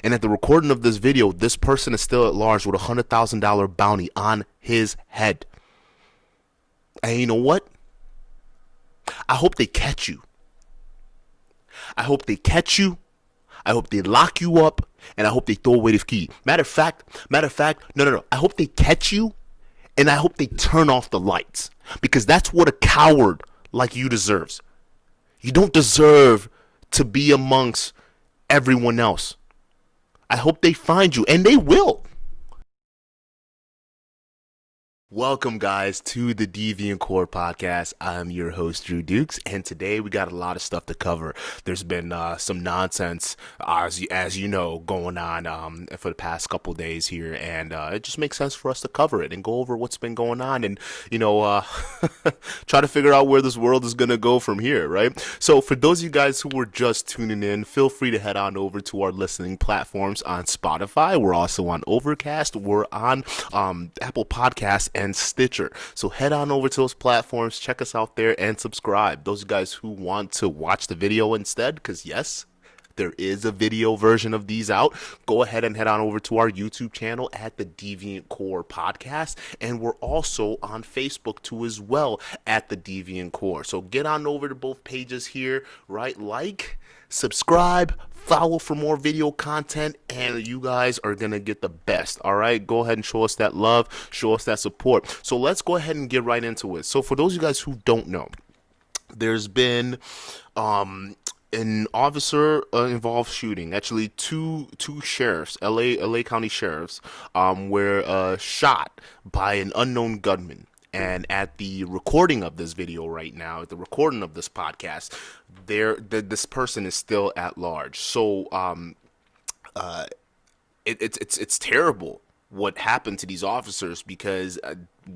And at the recording of this video, this person is still at large with a $100,000 bounty on his head. And you know what? I hope they catch you. I hope they catch you. I hope they lock you up. And I hope they throw away the key. Matter of fact, no. I hope they catch you. And I hope they turn off the lights. Because that's what a coward like you deserves. You don't deserve to be amongst everyone else. I hope they find you, and they will. Welcome, guys, to the Deviant Core podcast. I'm your host, Drew Dukes, and today we got a lot of stuff to cover. There's been some nonsense, as you know, going on for the past couple days here, and it just makes sense for us to cover it and go over what's been going on and, try to figure out where this world is going to go from here, right? So for those of you guys who were just tuning in, feel free to head on over to our listening platforms on Spotify. We're also on Overcast. We're on Apple Podcasts and Stitcher. So head on over to those platforms, check us out there, and subscribe. Those guys who want to watch the video instead, because yes, there is a video version of these out. Go ahead and head on over to our YouTube channel at the Deviant Core Podcast. And we're also on Facebook too as well at the Deviant Core. So get on over to both pages here, right? Like, subscribe, follow for more video content, and you guys are going to get the best. All right, go ahead and show us that love, show us that support. So let's go ahead and get right into it. So for those of you guys who don't know, there's been an officer involved shooting. Actually, two sheriffs, LA County sheriffs, were shot by an unknown gunman. And at the recording of this video right now, at the recording of this podcast, this person is still at large. So it's terrible what happened to these officers, because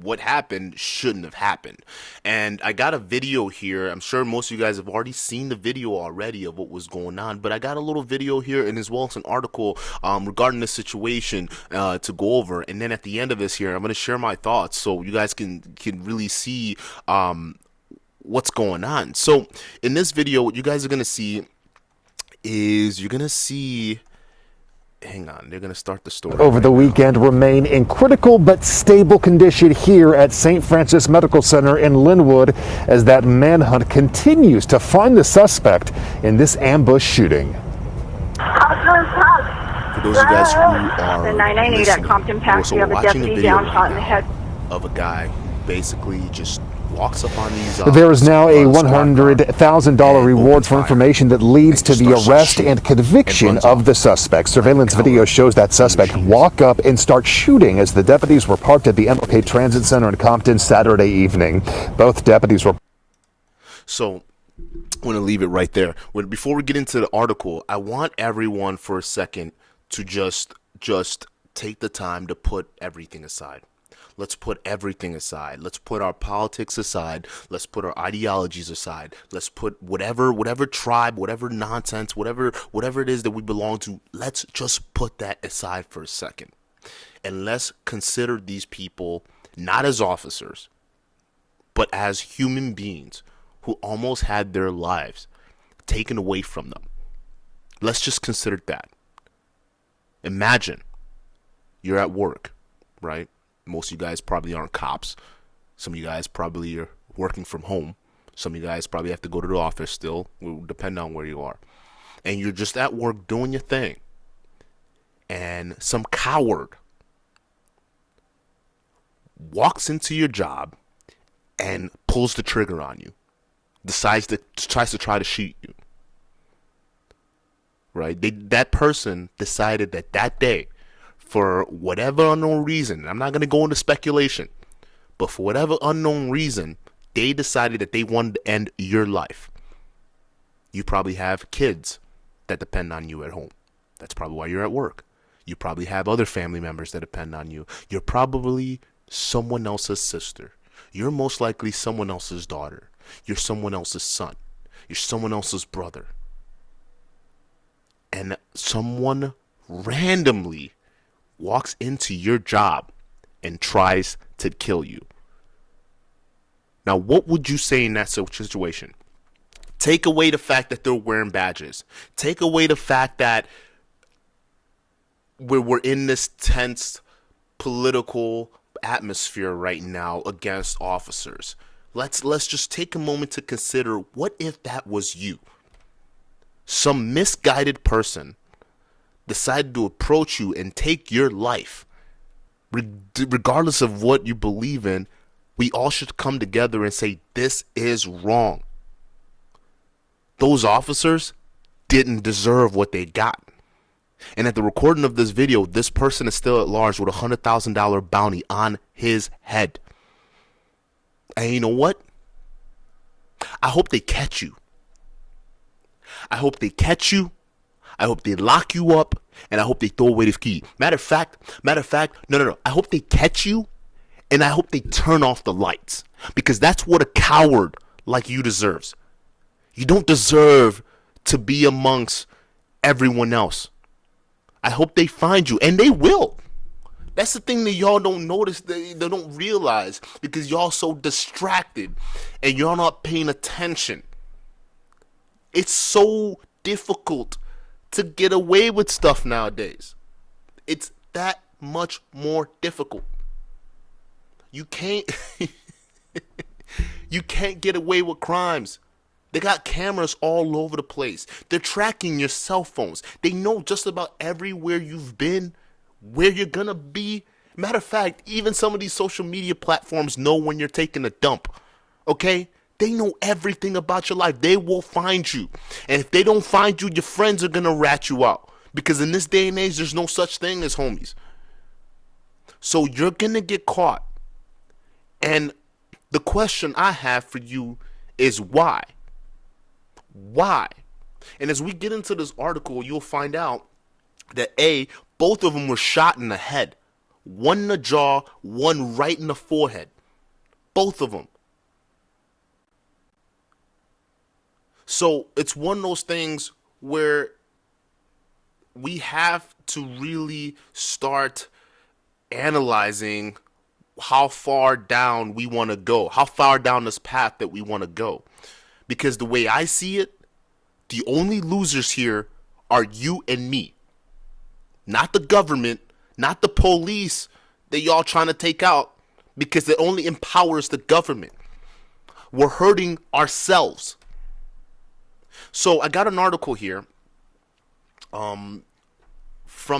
what happened shouldn't have happened. And I got a video here. I'm sure most of you guys have already seen the video already of what was going on, but I got a little video here, and as well as an article regarding this situation to go over. And then at the end of this here, I'm going to share my thoughts so you guys can really see what's going on. So in this video, what you guys are going to see is hang on, they're going to start the story over the weekend remain in critical but stable condition here at St. Francis Medical Center in Linwood as that manhunt continues to find the suspect in this ambush shooting. For those of you guys who are the 998 at Compton Saturday, we're the watching a deputy video down shot in the head of a guy who basically just walks up on these. There is now a $100,000 reward for information that leads to the arrest and conviction of the suspect. Surveillance video shows that suspect walk up and start shooting as the deputies were parked at the MLK Transit Center in Compton Saturday evening. Both deputies were. So I'm going to leave it right there. Before we get into the article, I want everyone for a second to just take the time to put everything aside. Let's put everything aside. Let's put our politics aside. Let's put our ideologies aside. Let's put whatever tribe, whatever nonsense, whatever it is that we belong to. Let's just put that aside for a second. And let's consider these people not as officers, but as human beings who almost had their lives taken away from them. Let's just consider that. Imagine you're at work, right? Most of you guys probably aren't cops. Some of you guys probably are working from home. Some of you guys probably have to go to the office still. It will depend on where you are. And you're just at work doing your thing. And some coward walks into your job and pulls the trigger on you. Tries to try to shoot you. Right? That person decided that day, for whatever unknown reason, I'm not going to go into speculation, but for whatever unknown reason, they decided that they wanted to end your life. You probably have kids that depend on you at home. That's probably why you're at work. You probably have other family members that depend on you. You're probably someone else's sister. You're most likely someone else's daughter. You're someone else's son. You're someone else's brother. And someone randomly walks into your job and tries to kill you. Now, what would you say in that situation? Take away the fact that they're wearing badges. Take away the fact that we're in this tense political atmosphere right now against officers. Let's just take a moment to consider, what if that was you? Some misguided person decided to approach you and take your life. Regardless of what you believe in, we all should come together and say, this is wrong. Those officers didn't deserve what they got. And at the recording of this video, this person is still at large with a $100,000 bounty on his head. And you know what? I hope they catch you. I hope they catch you. I hope they lock you up. And I hope they throw away the key. Matter of fact, no. I hope they catch you. And I hope they turn off the lights. Because that's what a coward like you deserves. You don't deserve to be amongst everyone else. I hope they find you. And they will. That's the thing that y'all don't notice, they don't realize, because y'all so distracted and y'all not paying attention. It's so difficult to get away with stuff nowadays. It's that much more difficult. You can't you can't get away with crimes. They got cameras all over the place. They're tracking your cell phones. They know just about everywhere you've been, where you're gonna be. Matter of fact, even some of these social media platforms know when you're taking a dump. Okay? They know everything about your life. They will find you. And if they don't find you, your friends are gonna rat you out. Because in this day and age, there's no such thing as homies. So you're gonna get caught. And the question I have for you is why? Why? And as we get into this article, you'll find out that both of them were shot in the head. One in the jaw, one right in the forehead. Both of them. So it's one of those things where we have to really start analyzing how far down we want to go, how far down this path that we want to go. Because the way I see it, the only losers here are you and me. Not the government, not the police that y'all trying to take out, because it only empowers the government. We're hurting ourselves. So I got an article here from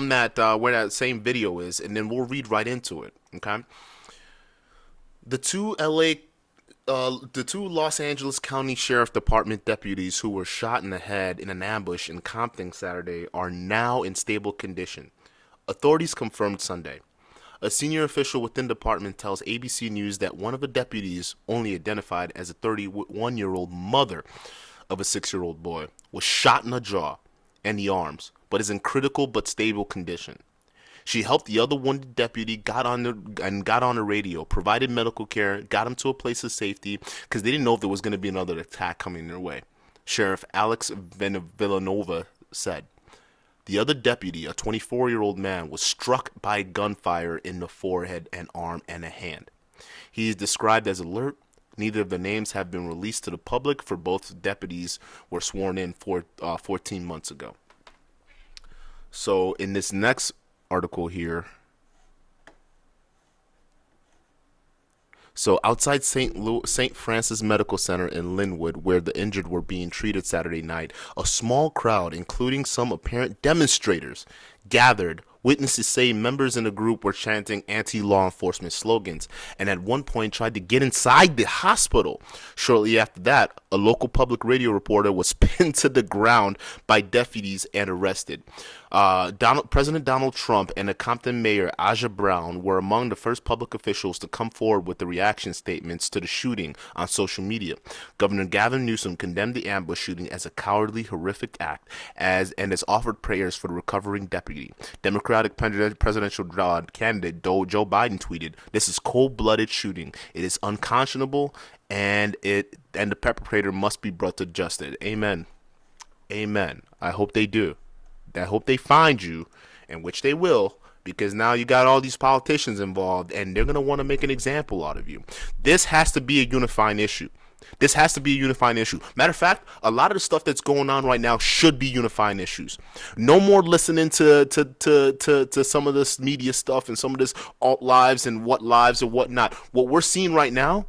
that where that same video is, and then we'll read right into it. Okay. The two Los Angeles County Sheriff Department deputies who were shot in the head in an ambush in Compton Saturday are now in stable condition. Authorities confirmed Sunday. A senior official within the department tells ABC News that one of the deputies, only identified as a 31-year-old mother of a 6-year-old boy, was shot in the jaw and the arms, but is in critical but stable condition. She helped the other wounded deputy, got on the radio, provided medical care, got him to a place of safety because they didn't know if there was going to be another attack coming their way. Sheriff Alex Villanova said. The other deputy, a 24-year-old man, was struck by gunfire in the forehead and arm and a hand. He is described as alert. Neither of the names have been released to the public, for both deputies were sworn in 14 months ago. So in this next article here, so outside St. Francis Medical Center in Linwood, where the injured were being treated Saturday night, a small crowd, including some apparent demonstrators, gathered. Witnesses say members in the group were chanting anti-law enforcement slogans and at one point tried to get inside the hospital. Shortly after that, a local public radio reporter was pinned to the ground by deputies and arrested. President Donald Trump and the Compton mayor, Aja Brown, were among the first public officials to come forward with the reaction statements to the shooting on social media. Governor Gavin Newsom condemned the ambush shooting as a cowardly, horrific act and has offered prayers for the recovering deputy. Democratic presidential candidate Joe Biden tweeted, "This is cold-blooded shooting. It is unconscionable, and the perpetrator must be brought to justice." Amen. Amen. I hope they do. I hope they find you, and which they will, because now you got all these politicians involved, and they're going to want to make an example out of you. This has to be a unifying issue. This has to be a unifying issue. Matter of fact, a lot of the stuff that's going on right now should be unifying issues. No more listening to some of this media stuff and some of this alt lives and whatnot. What we're seeing right now,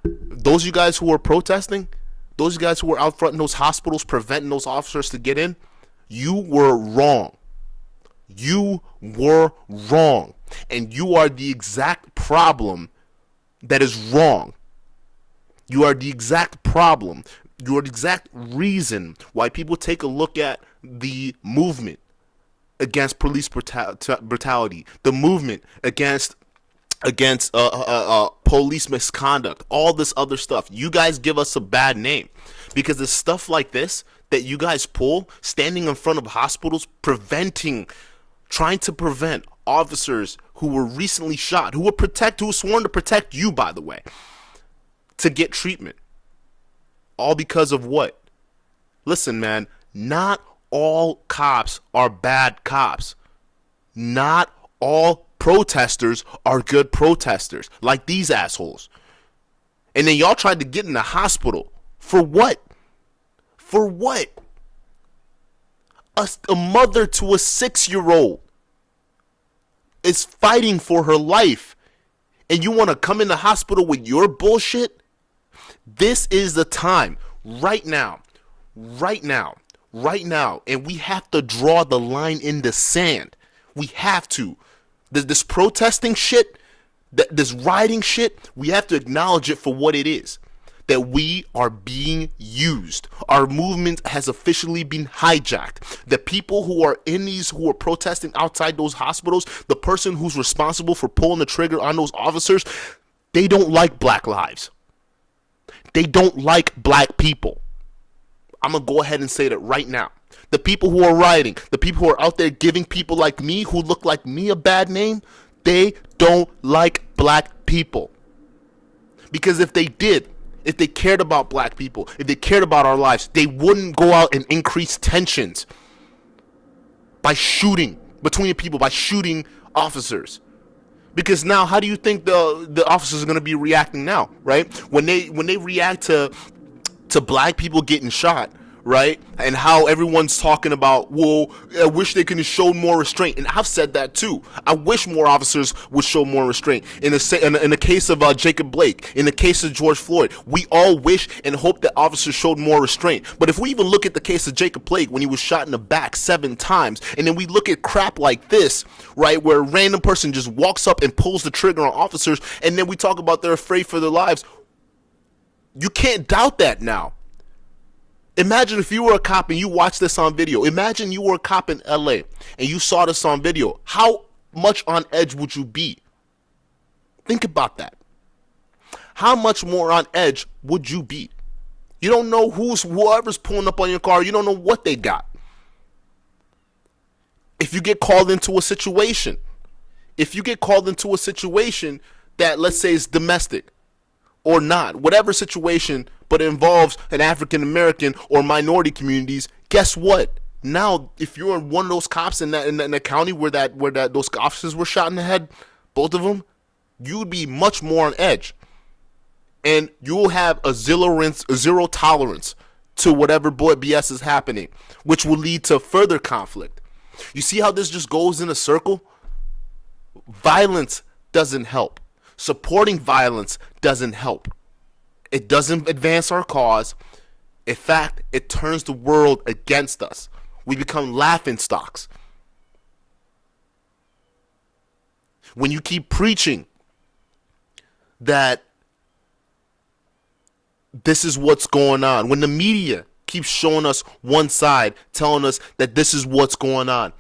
those of you guys who are protesting, those of you guys who are out front in those hospitals preventing those officers to get in, you were wrong. You were wrong. And you are the exact problem that is wrong. You are the exact problem. You are the exact reason why people take a look at the movement against police brutality, the movement against police misconduct, all this other stuff. You guys give us a bad name because the stuff like this that you guys pull, standing in front of hospitals, trying to prevent officers who were recently shot, who were sworn to protect you, by the way, to get treatment. All because of what? Listen, man, not all cops are bad cops. Not all protesters are good protesters, like these assholes. And then y'all tried to get in the hospital. For what? For what? A mother to a 6-year-old is fighting for her life, and you want to come in the hospital with your bullshit? This is the time, right now, and we have to draw the line in the sand. We have to. This protesting shit, this rioting shit, we have to acknowledge it for what it is. That we are being used. Our movement has officially been hijacked. The people who are protesting outside those hospitals, the person who's responsible for pulling the trigger on those officers, they don't like black lives. They don't like black people. I'm going to go ahead and say that right now. The people who are rioting, the people who are out there giving people like me, who look like me, a bad name, they don't like black people. Because if they did, if they cared about black people, if they cared about our lives, they wouldn't go out and increase tensions by shooting between people, by shooting officers. Because now, how do you think the officers are going to be reacting now, right? When they react to black people getting shot, right? And how everyone's talking about, well, I wish they could have shown more restraint. And I've said that too. I wish more officers would show more restraint. In the case of Jacob Blake, in the case of George Floyd, we all wish and hope that officers showed more restraint. But if we even look at the case of Jacob Blake when he was shot in the back 7 times, and then we look at crap like this, right, where a random person just walks up and pulls the trigger on officers, and then we talk about they're afraid for their lives, you can't doubt that now. Imagine if you were a cop and you watched this on video. Imagine you were a cop in LA and you saw this on video. How much on edge would you be? Think about that. How much more on edge would you be? You don't know whoever's pulling up on your car. You don't know what they got. If you get called into a situation, that, let's say, is domestic or not, whatever situation, but it involves an African American or minority communities, guess what? Now, if you're one of those cops in the county where those officers were shot in the head, both of them, you'd be much more on edge, and you'll have a zero tolerance to whatever BS is happening, which will lead to further conflict. You see how this just goes in a circle? Violence doesn't help. Supporting violence doesn't help. It doesn't advance our cause. In fact, it turns the world against us. We become laughingstocks. When you keep preaching that this is what's going on, when the media keeps showing us one side, telling us that this is what's going on,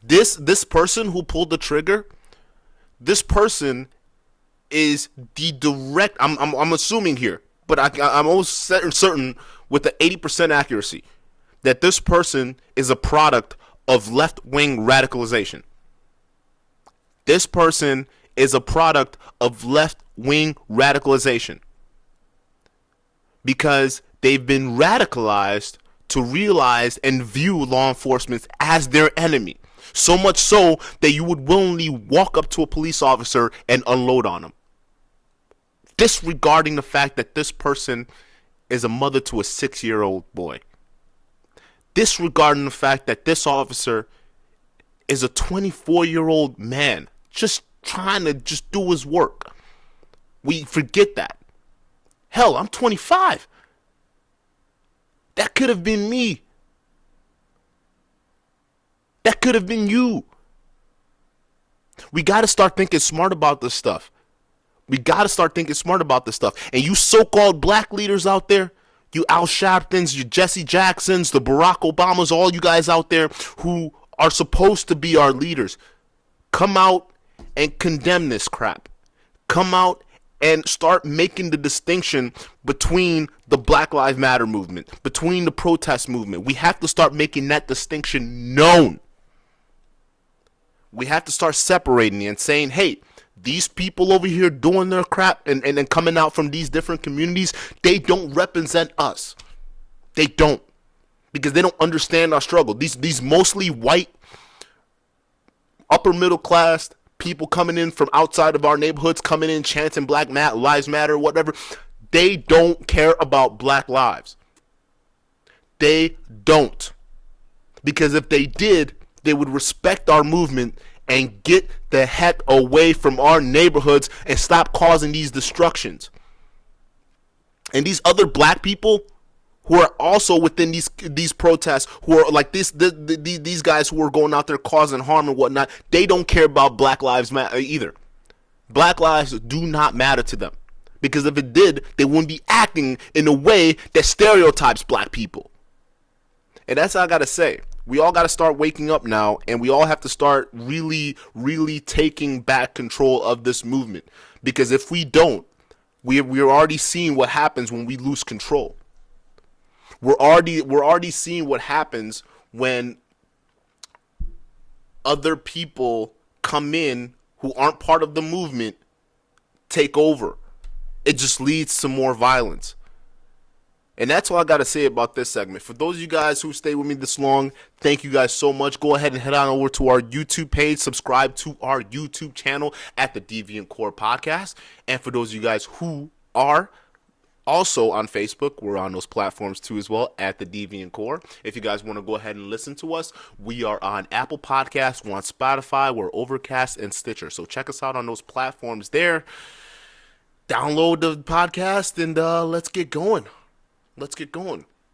this person who pulled the trigger, this person is the direct, I'm assuming here, but I'm almost certain with the 80% accuracy that this person is a product of left-wing radicalization. This person is a product of left-wing radicalization because they've been radicalized to realize and view law enforcement as their enemy. So much so that you would willingly walk up to a police officer and unload on him. disregarding the fact that this person is a mother to a 6-year-old boy. Disregarding the fact that this officer is a 24-year-old man just trying to just do his work. We forget that. Hell, I'm 25. That could have been me. That could have been you. We got to start thinking smart about this stuff. We got to start thinking smart about this stuff. And you so-called black leaders out there, you Al Sharptons, you Jesse Jacksons, the Barack Obamas, all you guys out there who are supposed to be our leaders, come out and condemn this crap. Come out and start making the distinction between the Black Lives Matter movement, between the protest movement. We have to start making that distinction known. We have to start separating and saying, hey, these people over here doing their crap and coming out from these different communities, they don't represent us. They don't. Because they don't understand our struggle. These mostly white, upper middle class people coming in from outside of our neighborhoods, coming in chanting Black Lives Matter, whatever, they don't care about black lives. They don't. Because if they did, they would respect our movement and get the heck away from our neighborhoods and stop causing these destructions. And these other black people who are also within these protests, who are like these guys who are going out there causing harm and whatnot, they don't care about Black Lives Matter either. Black lives do not matter to them. Because if it did, they wouldn't be acting in a way that stereotypes black people. And that's all I got to say. We all got to start waking up now, and we all have to start really, really taking back control of this movement. Because if we don't, we're already seeing what happens when we lose control. We're already seeing what happens when other people come in who aren't part of the movement, take over. It just leads to more violence. And that's all I got to say about this segment. For those of you guys who stayed with me this long, thank you guys so much. Go ahead and head on over to our YouTube page. Subscribe to our YouTube channel at the Deviant Core Podcast. And for those of you guys who are also on Facebook, we're on those platforms too as well at the Deviant Core. If you guys want to go ahead and listen to us, we are on Apple Podcasts, we're on Spotify, we're Overcast, and Stitcher. So check us out on those platforms there. Download the podcast and let's get going. Let's get going.